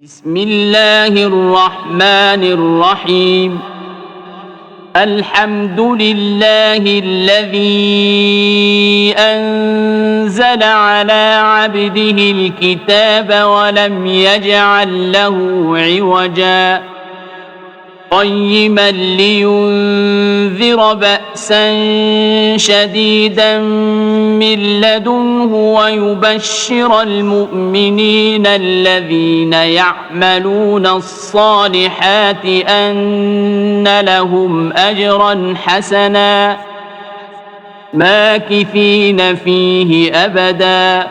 بسم الله الرحمن الرحيم. الحمد لله الذي أنزل على عبده الكتاب ولم يجعل له عوجا قيما لينذر بأسا شديدا من لدنه ويبشر المؤمنين الذين يعملون الصالحات أن لهم أجرا حسنا ماكثين فيه أبدا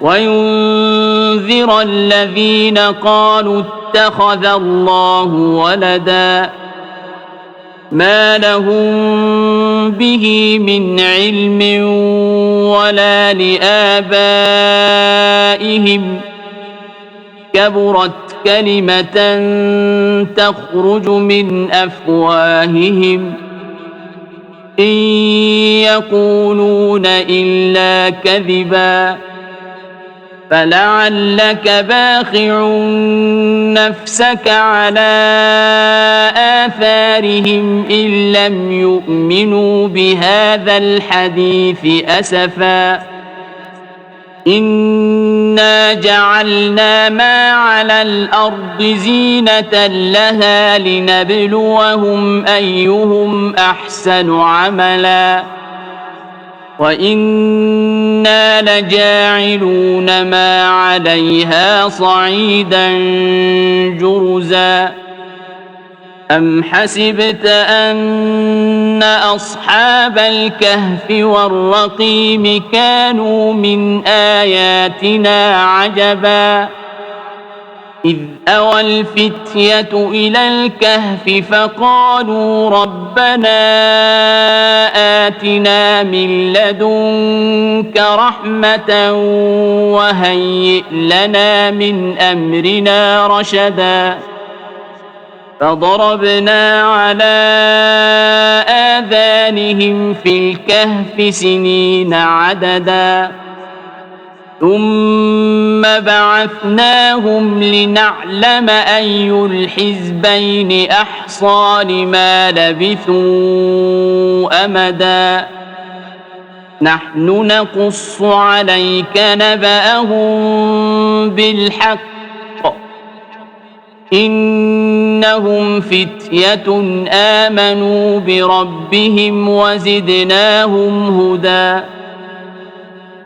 وينذر الذين قالوا اتخذ الله ولدا ما لهم به من علم ولا لآبائهم كبرت كلمة تخرج من أفواههم إن يقولون إلا كذبا فلعلك باخع نفسك على آثارهم إن لم يؤمنوا بهذا الحديث أسفا إنا جعلنا ما على الأرض زينة لها لنبلوهم أيهم أحسن عملا وإنا لجاعلون ما عليها صعيدا جرزا أم حسبت أن أصحاب الكهف والرقيم كانوا من آياتنا عجبا إذ أوى الفتية إلى الكهف فقالوا ربنا آتنا من لدنك رحمة وهيئ لنا من أمرنا رشدا فضربنا على آذانهم في الكهف سنين عددا ثم بعثناهم لنعلم أي الحزبين أحصى لما لبثوا أمدا نحن نقص عليك نبأهم بالحق إنهم فتية آمنوا بربهم وزدناهم هدى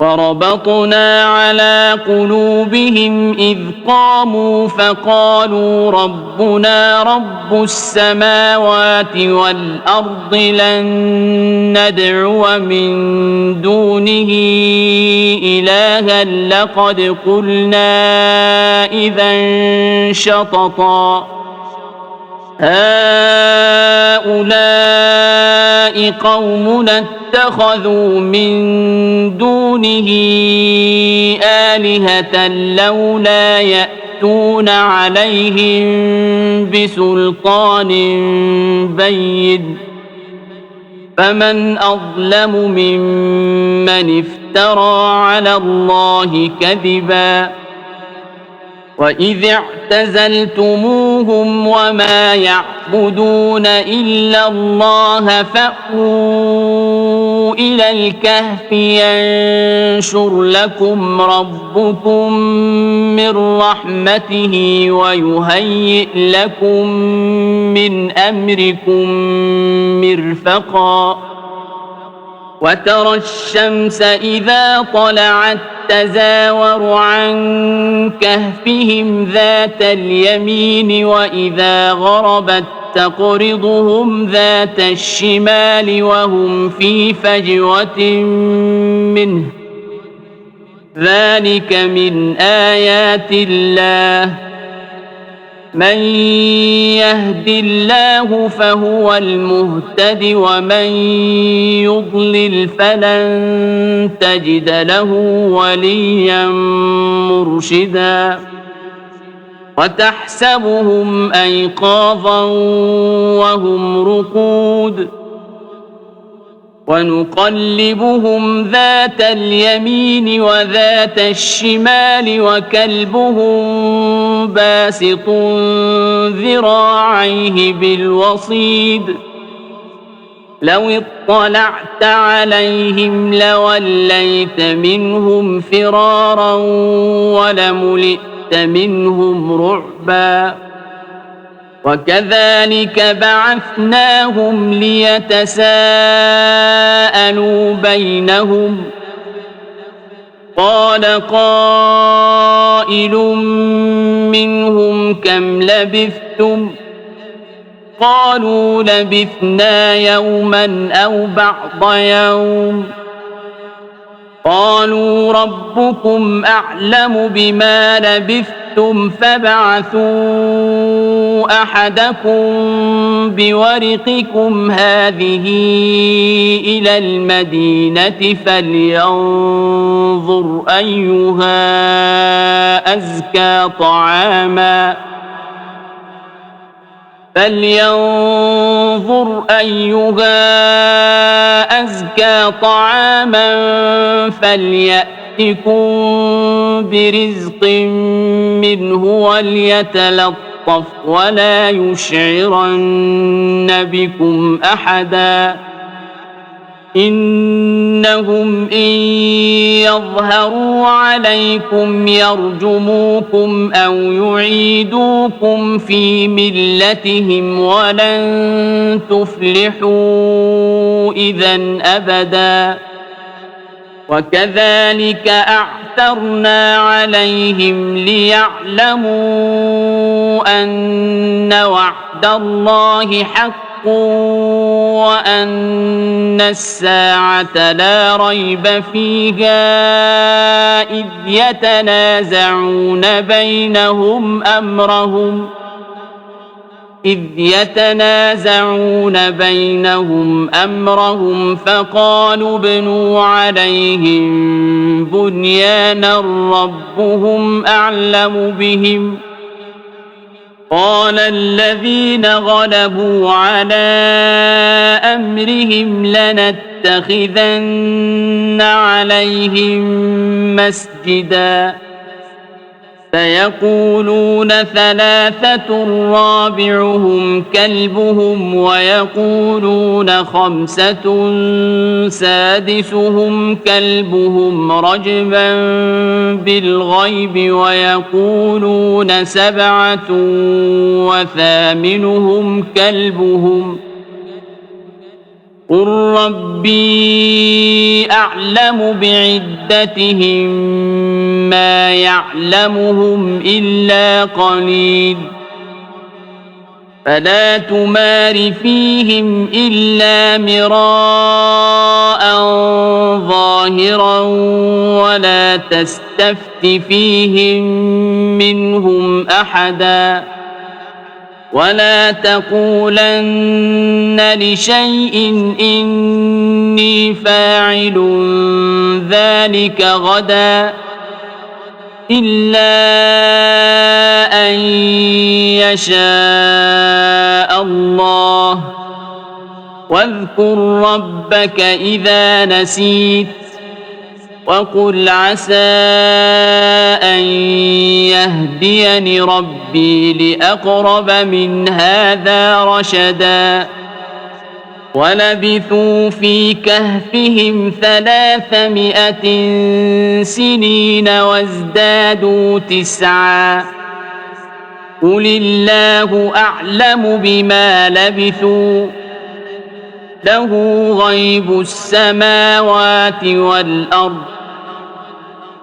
وربطنا على قلوبهم إذ قاموا فقالوا ربنا رب السماوات والأرض لن ندعو من دونه إلها لقد قلنا إذا شططا هؤلاء قومنا اتخذوا من دونه آلهة لولا يأتون عليهم بسلطان بين فمن أظلم ممن افترى على الله كذبا وإذ اعتزلتموهم وما يعبدون إلا الله فأووا إلى الكهف ينشر لكم ربكم من رحمته ويهيئ لكم من أمركم مرفقا وترى الشمس إذا طلعت تزاور عن كهفهم ذات اليمين وإذا غربت تقرضهم ذات الشمال وهم في فجوة منه ذلك من آيات الله من يهد الله فهو المهتد ومن يضلل فلن تجد له وليا مرشدا وتحسبهم أيقاظا وهم رقود ونقلبهم ذات اليمين وذات الشمال وكلبهم باسط ذراعيه بالوصيد لو اطلعت عليهم لوليت منهم فرارا ولملئت منهم رعبا وكذلك بعثناهم ليتساءلوا بينهم قال قائل منهم كم لبثتم قالوا لبثنا يوما أو بعض يوم قالوا ربكم أعلم بما لبثتم فابعثوا أحدكم بورقكم هذه إلى المدينة فلينظر أيها أزكى طعاما فليأتكم برزق منه وليتلطف ولا يشعرن بكم أحدا إنهم إن يظهروا عليكم يرجموكم أو يعيدوكم في ملتهم ولن تفلحوا إذا أبدا وكذلك أعثرنا عليهم ليعلموا أن وعد الله حق وأن الساعة لا ريب فيها إذ يتنازعون بينهم أمرهم فقالوا ابنوا عليهم بنيانا ربهم أعلم بهم قال الذين غلبوا على أمرهم لنتخذن عليهم مسجدا سيقولون ثلاثة رابعهم كلبهم ويقولون خمسة سادسهم كلبهم رجما بالغيب ويقولون سبعة وثامنهم كلبهم قل ربي أعلم بعدتهم ما يعلمهم إلا قليل فلا تمار فيهم إلا مراء ظاهرا ولا تستفت فيهم منهم أحدا ولا تقولن لشيء إني فاعل ذلك غدا إلا أن يشاء الله واذكر ربك إذا نسيت وقل عسى أن يهديني ربي لأقرب من هذا رشدا ولبثوا في كهفهم 300 سنين وازدادوا 9 قل الله أعلم بما لبثوا له غيب السماوات والأرض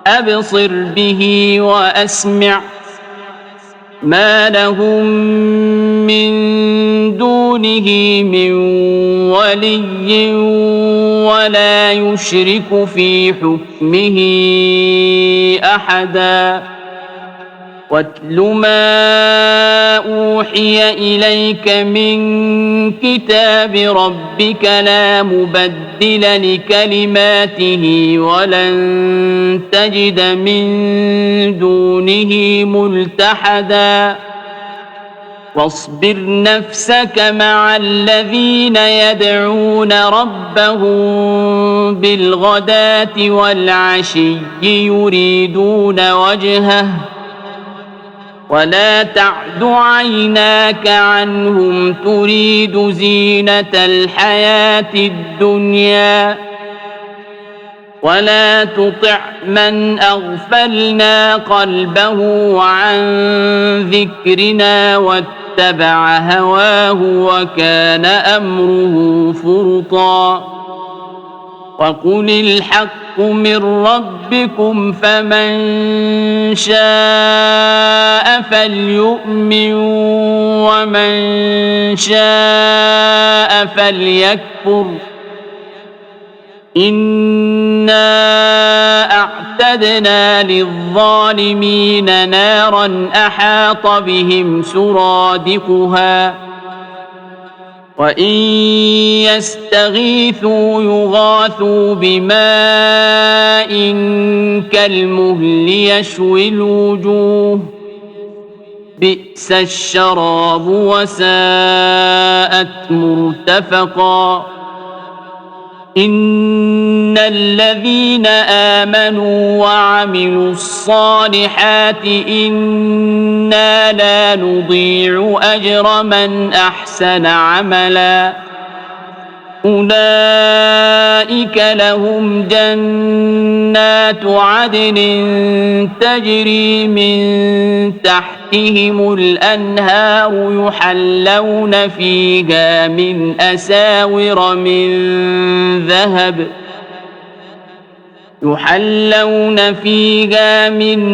أبصر به وأسمع ما لهم من دونه من ولي ولا يشرك في حكمه أحدا واتل ما أوحي إليك من كتاب ربك لا مبدل لكلماته ولن تجد من دونه ملتحدا واصبر نفسك مع الذين يدعون ربهم بالغداة والعشي يريدون وجهه ولا تعد عيناك عنهم تريد زينة الحياة الدنيا ولا تطع من أغفلنا قلبه عن ذكرنا واتبع هواه وكان أمره فرطا وقل الحق من ربكم فمن شاء فليؤمن ومن شاء فليكفر إنا أعتدنا للظالمين نارا أحاط بهم سرادقها وإن يستغيثوا يغاثوا بماء كالمهل يشوي الوجوه بئس الشراب وساءت مرتفقا إن الذين آمنوا وعملوا الصالحات إنا لا نضيع أجر من أحسن عملا أولئك لهم جنات عدن تجري من تحتهم الأنهار يحلون فيها من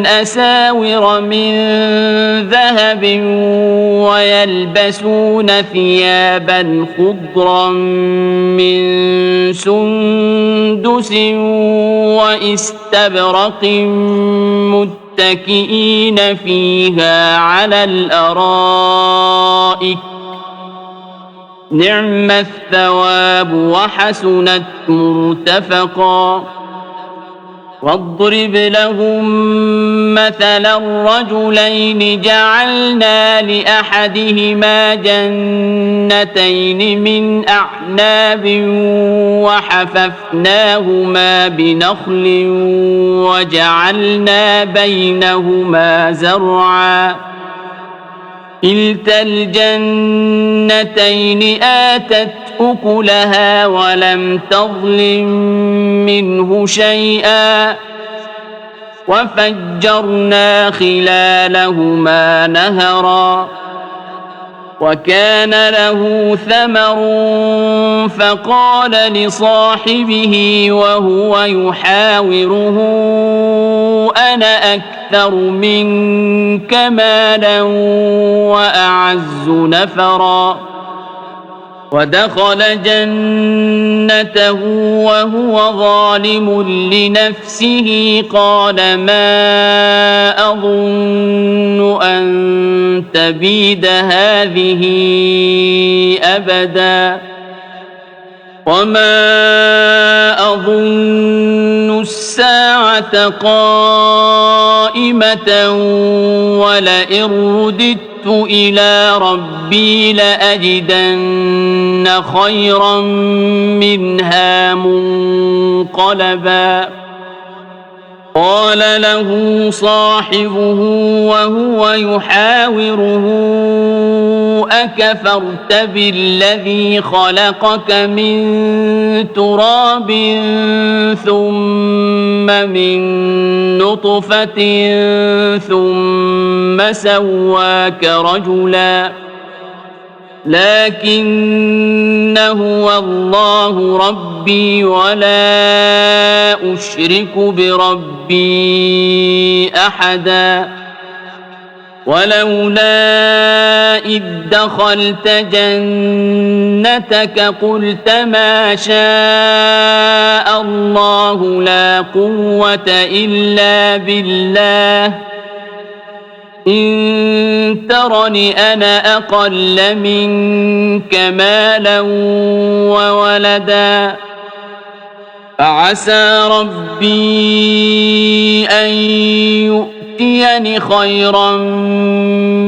أساور من ذهب ويلبسون ثيابا خضرا من سندس واستبرق متكئين فيها على الأرائك نعم الثواب وحسنت مرتفقا واضرب لهم مثلا الرجلين جعلنا لأحدهما جنتين من أعناب وحففناهما بنخل وجعلنا بينهما زرعا كلتا الجنتين آتت أكلها ولم تظلم منه شيئا وفجرنا خلالهما نهرا وكان له ثمر فقال لصاحبه وهو يحاوره أنا أكثر منك مالا وأعز نفرا ودخل جنته وهو ظالم لنفسه قال ما أظن أن تبيد هذه أبدا وما أظن الساعة قائمة ولئن رددت إلى ربي لأجدن خيرا منها منقلبا قال له صاحبه وهو يحاوره أكفرت بالذي خلقك من تراب ثم من نطفة ثم سواك رجلا لكن هو الله ربي ولا أشرك بربي أحدا ولولا إذ دخلت جنتك قلت ما شاء الله لا قوة إلا بالله إن ترني أنا أقل منك مالا وولدا فعسى ربي أن يؤتيني خيرا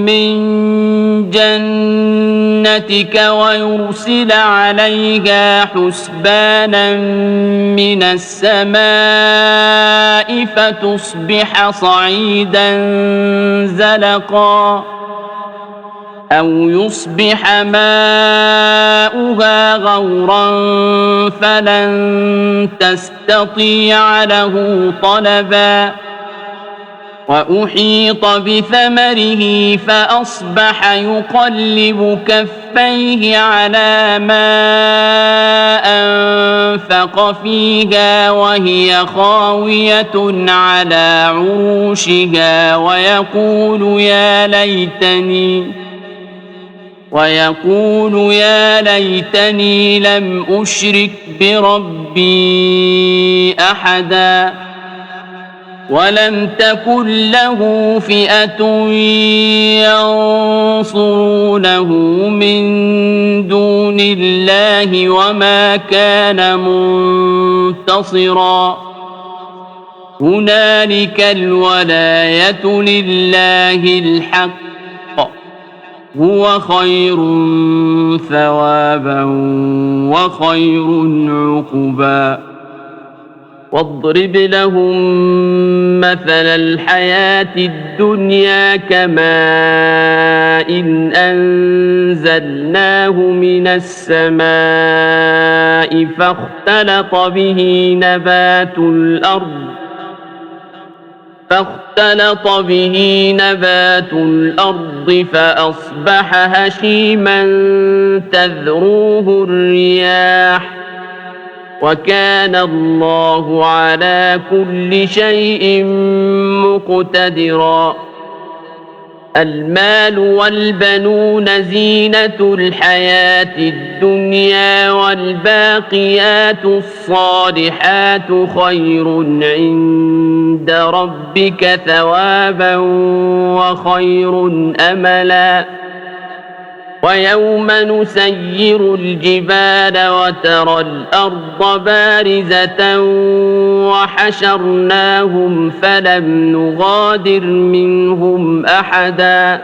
من جنتك ويرسل عليها حسبانا من السماء فتصبح صعيدا زلقا أو يصبح ماؤها غورا فلن تستطيع له طلبا وأحيط بثمره فأصبح يقلب كفيه على ما أنفق فيها وهي خاوية على عروشها ويقول يا ليتني لم أشرك بربي أحدا ولم تكن له فئة ينصرونه من دون الله وما كان منتصرا هنالك الولاية لله الحق هو خير ثوابا وخير عقبا واضرب لهم مثل الحياة الدنيا كماء إن أنزلناه من السماء فاختلط به نبات الأرض فأصبح هشيما تذروه الرياح وكان الله على كل شيء مقتدرا المال والبنون زينة الحياة الدنيا والباقيات الصالحات خير عند ربك ثوابا وخير أملا ويوم نسير الجبال وترى الأرض بارزة وحشرناهم فلم نغادر منهم أحدا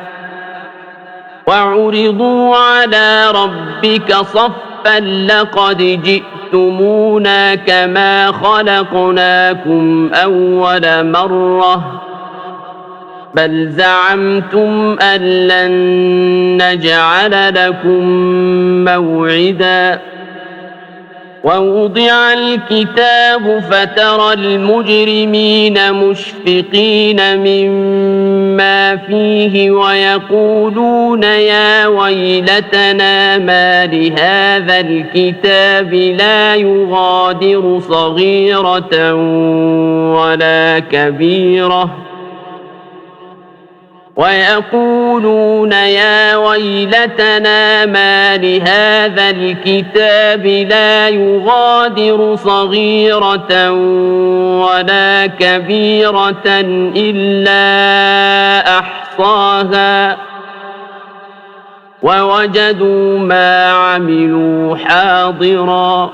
وعرضوا على ربك صفا لقد جئتمونا كما خلقناكم أول مرة بل زعمتم أن لن نجعل لكم موعدا ووضع الكتاب فترى المجرمين مشفقين مما فيه ويقولون يا ويلتنا ما لهذا الكتاب لا يغادر صغيرة ولا كبيرة ويقولون يا ويلتنا ما لهذا الكتاب لا يغادر صغيرة ولا كبيرة إلا أحصاها ووجدوا ما عملوا حاضرا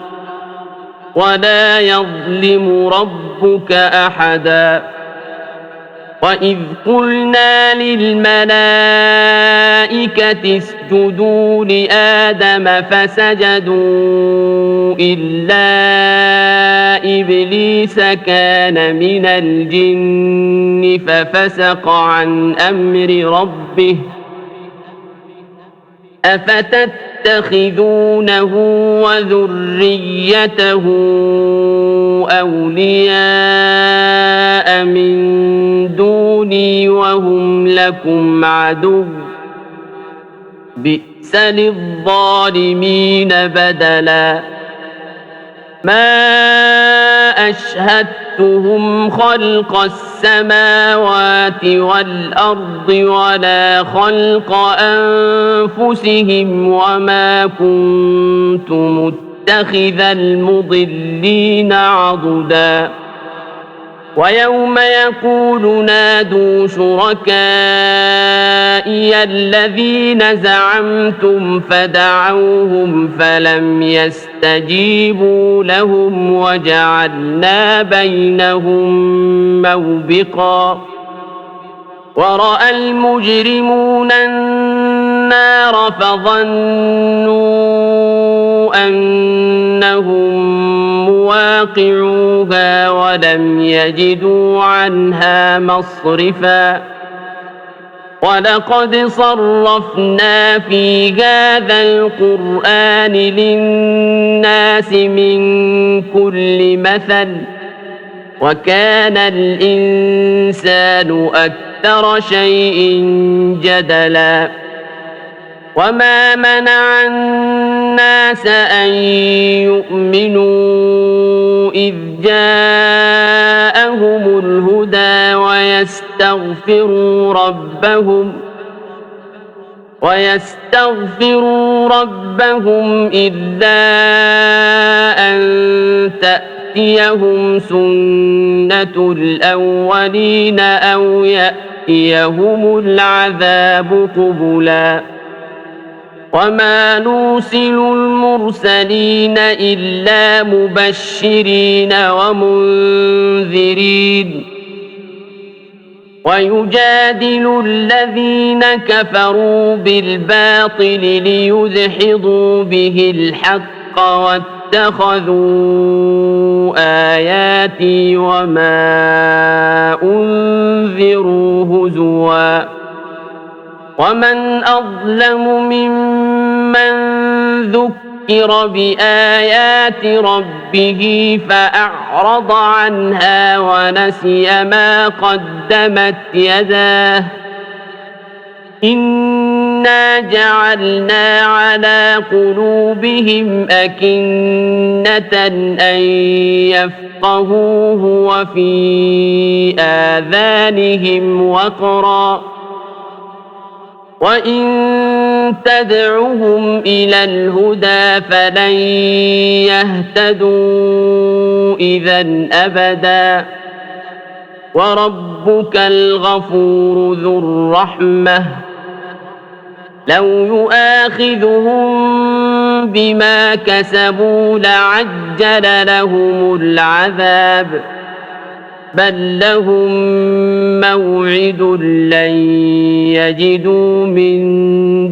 ولا يظلم ربك أحدا وإذ قلنا للملائكة اسجدوا لآدم فسجدوا إلا إبليس كان من الجن ففسق عن أمر ربه أفتتخذونه وذريته أولياء من دوني وهم لكم عدو بئس للظالمين بدلا ما أشهدتهم خلق السماوات والأرض ولا خلق أنفسهم وما كنت متخذ المضلين عضدا ويوم يقول نادوا شركائي الذين زعمتم فدعوهم فلم يستجيبوا لهم وجعلنا بينهم موبقا ورأى المجرمون النار فظنوا أنهم مواقعوها ولم يجدوا عنها مصرفا ولقد صرفنا في هذا القرآن للناس من كل مثل وكان الإنسان أكثر شيء جدلا وما منع الناس أن يؤمنوا إذ جاءهم الهدى ويستغفروا ربهم إلا أن تأتيهم سنة الأولين أو يأتيهم العذاب قبلا وما نرسل المرسلين إلا مبشرين ومنذرين ويجادل الذين كفروا بالباطل ليدحضوا به الحق واتخذوا آياتي وما أنذروا هزوا ومن أظلم ممن ذكر بآيات ربه فأعرض عنها ونسي ما قدمت يداه إنا جعلنا على قلوبهم أكنة أن يفقهوه وفي آذانهم وقرا وإن تدعهم إلى الهدى فلن يهتدوا إذا أبدا وربك الغفور ذو الرحمة لو يؤاخذهم بما كسبوا لعجل لهم العذاب بل لهم موعد لن يجدوا من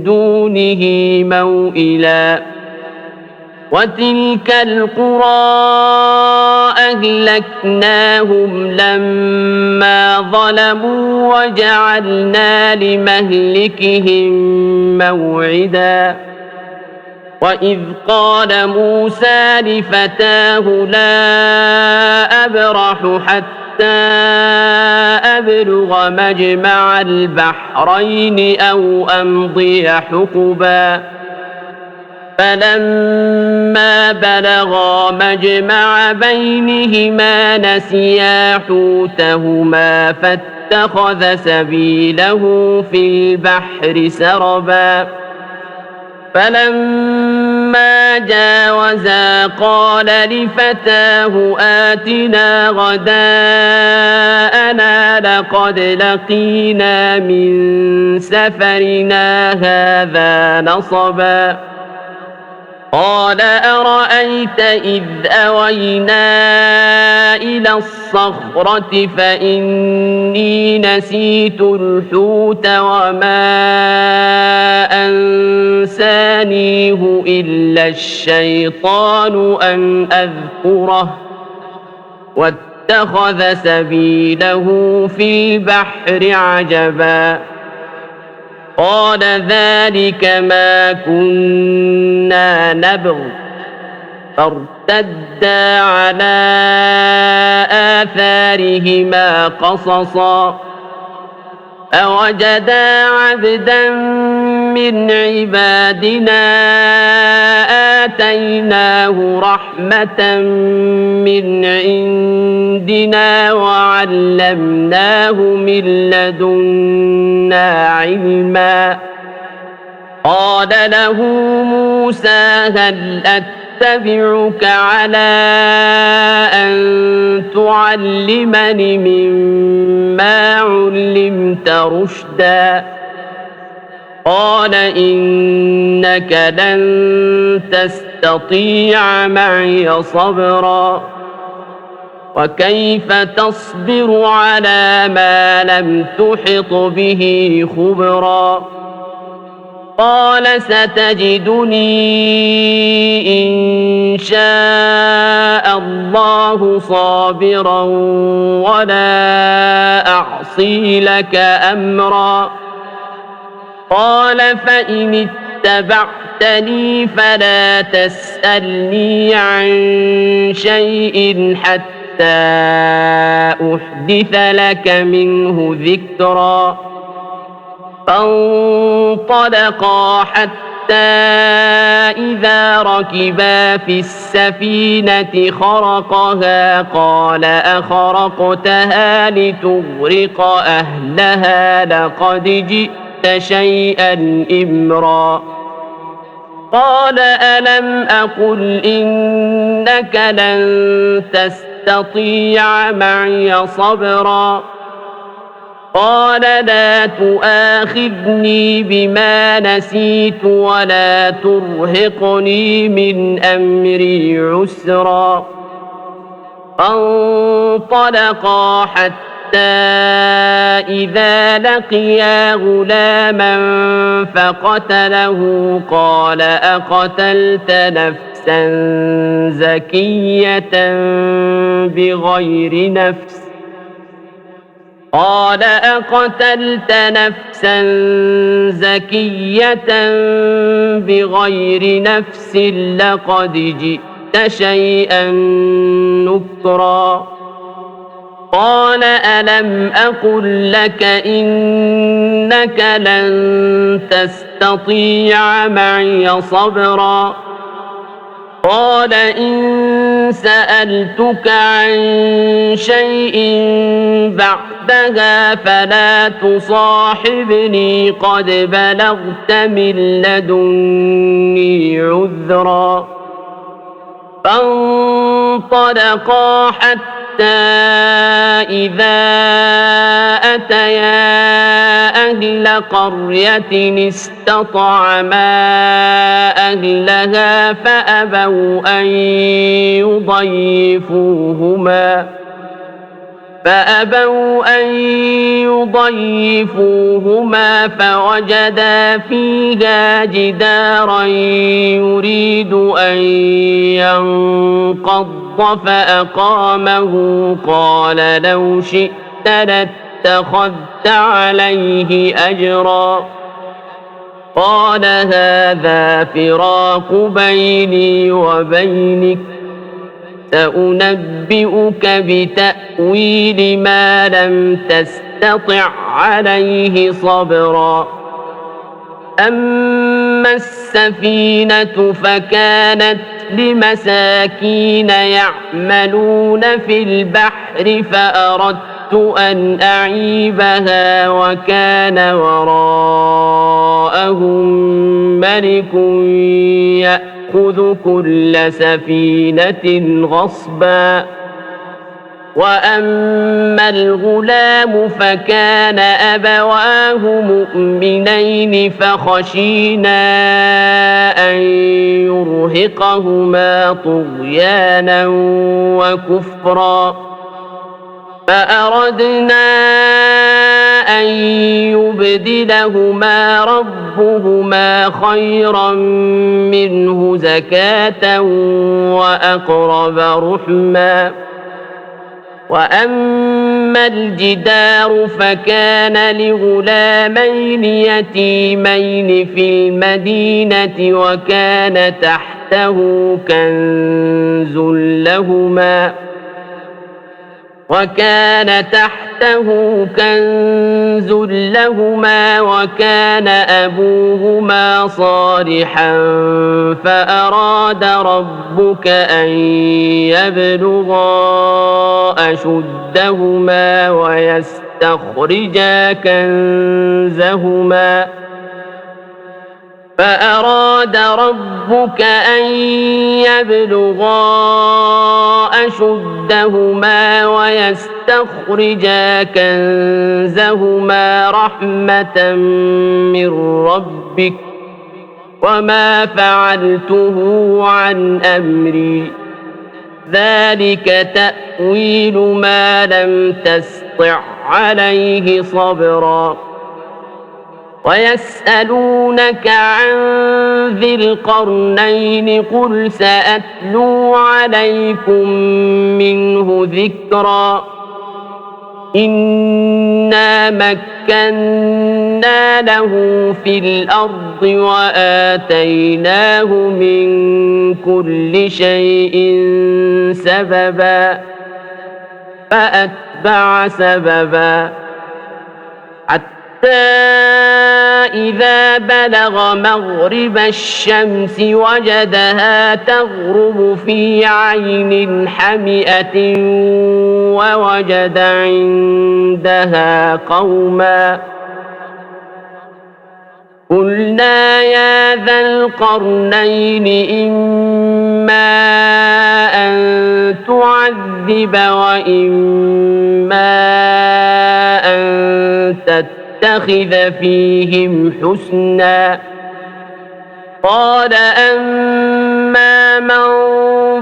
دونه موئلا وتلك القرى أهلكناهم لما ظلموا وجعلنا لمهلكهم موعدا وإذ قال موسى لفتاه لا أبرح حتى أبلغ مجمع البحرين أو أمضي حقبا فلما بلغا مجمع بينهما نسيا حوتهما فاتخذ سبيله في البحر سربا فلما جاوزا قال لفتاه آتنا غداءنا لقد لقينا من سفرنا هذا نصبا قال أرأيت إذ أوينا إلى الصخرة فإني نسيت الحوت وما أنسانيه إلا الشيطان أن أذكره واتخذ سبيله في البحر عجبا قال ذلك ما كنا نبغ فارتدا على آثارهما قصصا أوجدا عبدا من عبادنا آتيناه رحمة من عندنا وعلمناه من لدنا علما قال له موسى هل أتبعك على أن تعلمني مما علمت رشدا قال إنك لن تستطيع معي صبرا وكيف تصبر على ما لم تحط به خبرا قال ستجدني إن شاء الله صابرا ولا أعصي لك أمرا قال فإن اتبعتني فلا تسألني عن شيء حتى أحدث لك منه ذكرا فانطلقا حتى إذا ركبا في السفينة خرقها قال أخرقتها لتغرق أهلها لقد جئت شيئا إمرا قال ألم أقل إنك لن تستطيع معي صبرا قال لا تؤاخذني بما نسيت ولا ترهقني من أمري عسرا فانطلقا حتى إذا لقيا غلاما فقتله قال أقتلت نفسا زكية بغير نفس قال أقتلت نفسا زكية بغير نفس لقد جئت شيئا نكرا قال ألم أقل لك إنك لن تستطيع معي صبرا قال إن سألتك عن شيء بعدها فلا تصاحبني قد بلغت من لدني عذرا فانطلقا حتى إذا أتيا أهل قرية استطعما أهلها فأبوا أن يضيفوهما فوجدا فيها جدارا يريد أن ينقض فأقامه قال لو شئت لاتخذت عليه أجرا قال هذا فراق بيني وبينك سأنبئك بتأويل ما لم تستطع عليه صبرا أما السفينة فكانت لمساكين يعملون في البحر فأردت أن أعيبها وكان وراءهم ملك يأخذ كل سفينة غصبا وأما الغلام فكان أبواه مؤمنين فخشينا أن يرهقهما طغيانا وكفرا فأردنا أن يبدلهما ربهما خيرا منه زكاة وأقرب رحما وأما الجدار فكان لغلامين يتيمين في المدينة وكان تحته كنز لهما وكان أبوهما صالحا فأراد ربك أن يبلغا أشدهما ويستخرجا كنزهما رحمة من ربك وما فعلته عن أمري ذلك تأويل ما لم تسطع عليه صبرا ويسألونك عن ذي القرنين قل سأتلو عليكم منه ذكرا إنا مكنا له في الأرض وآتيناه من كل شيء سببا فأتبع سببا حتى إذا بلغ مغرب الشمس وجدها تغرب في عين حمئة ووجد عندها قوما قلنا يا ذا القرنين إما أن تعذب وإما أن تتخذ فيهم حسنا قال أما من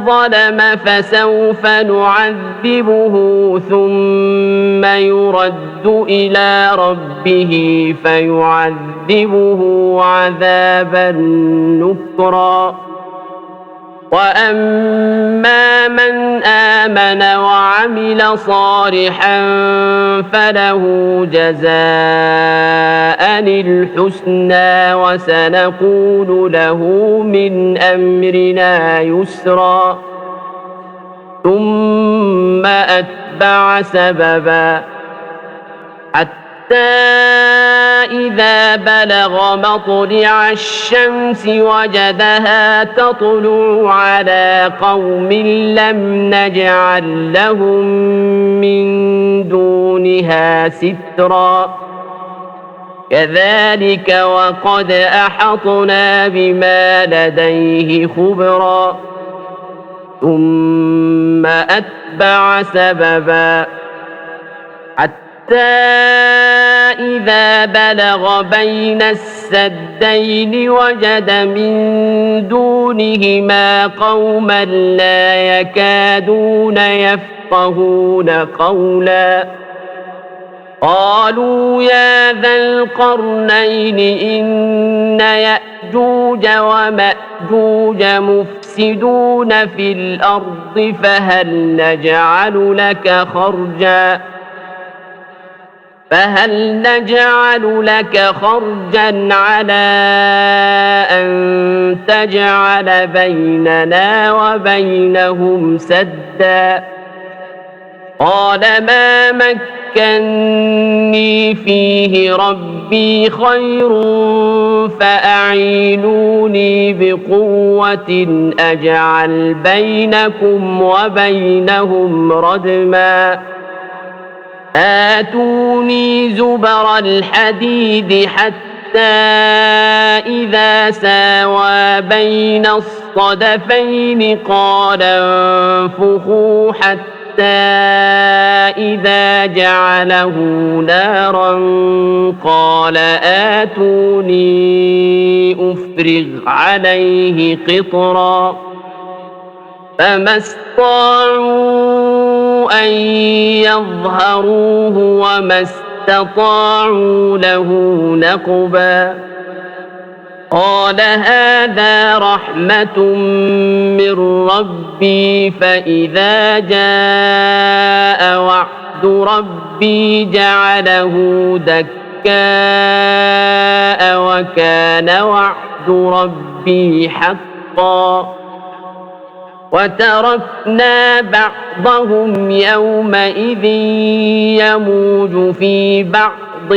ظلم فسوف نعذبه ثم يرد إلى ربه فيعذبه عذابا نكرا وأما من آمن وعمل صالحا فله جزاء الحسنى وسنقول له من أمرنا يسرا ثم أتبع سببا حتى إذا بلغ مطلع الشمس وجدها تطلع على قوم لم نجعل لهم من دونها سترا كذلك وقد أحطنا بما لديه خبرا ثم أتبع سببا حتى إذا بلغ بين السدين وجد من دونهما قوما لا يكادون يفقهون قولا قالوا يا ذا القرنين إن يأجوج ومأجوج مفسدون في الأرض فهل نجعل لك خرجا على أن تجعل بيننا وبينهم سدا قال ما مكني فيه ربي خير فأعينوني بقوة أجعل بينكم وبينهم ردما آتوني زبر الحديد حتى إذا ساوى بين الصدفين قال انفخوا حتى إذا جعله نارا قال آتوني أفرغ عليه قطرا فما استطاعوا أن يظهروه وما استطاعوا له نقبا قال هذا رحمة من ربي فإذا جاء وعد ربي جعله دكاء وكان وعد ربي حقا وتركنا بعضهم يومئذ يموج في بعض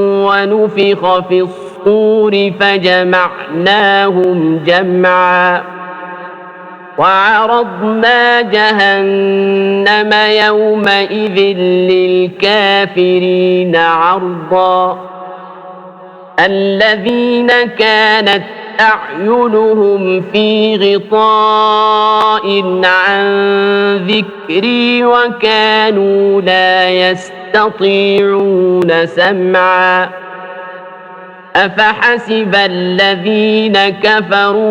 ونفخ في الصور فجمعناهم جمعا وعرضنا جهنم يومئذ للكافرين عرضا الذين كانت أعينهم في غطاء عن ذكري وكانوا لا يستطيعون سمعا أفحسب الذين كفروا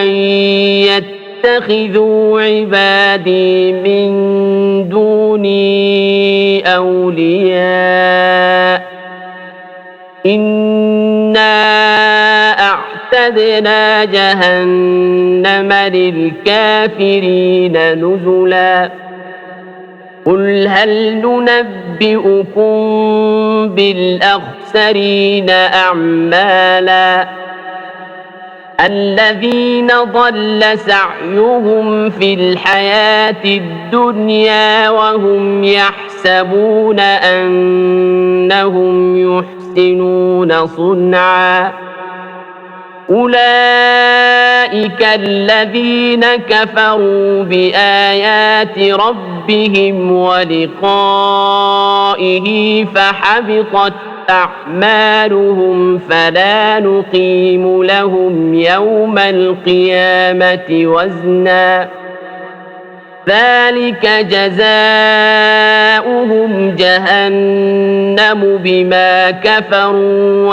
أن يتخذوا عبادي من دوني أولياء إنا أعتدنا جهنم للكافرين نزلا قل هل ننبئكم بالأخسرين أعمالا الذين ضل سعيهم في الحياة الدنيا وهم يحسبون أنهم يحسنون صنعا أولئك الذين كفروا بآيات ربهم ولقائه فحبطت أعمالهم فلا نقيم لهم يوم القيامة وزنا ذلك جزاؤهم جهنم بما كفروا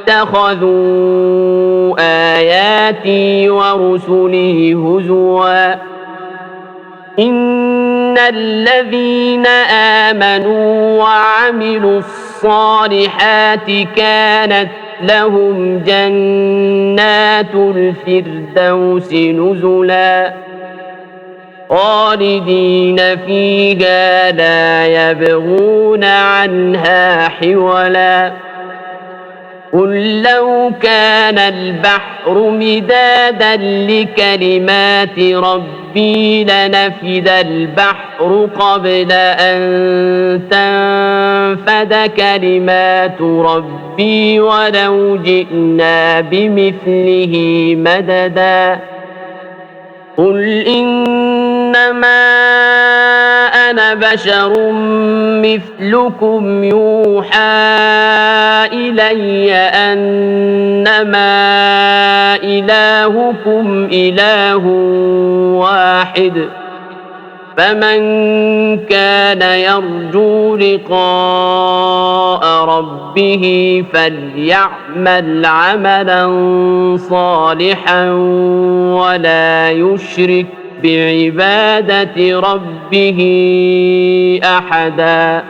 واتخذوا آياتي ورسلي هزوا إن الذين آمنوا وعملوا الصالحات كانت لهم جنات الفردوس نزلا خالدين فيها لا يبغون عنها حولا قل لو كان البحر مدادا لكلمات ربي لنفد البحر قبل أن تنفد كلمات ربي ولو جئنا بمثله مددا قل إنما أنا بشر مثلكم يوحى إلي أنما إلهكم إله واحد فمن كان يرجو لقاء ربه فليعمل عملا صالحا ولا يشرك بعبادة ربه أحدا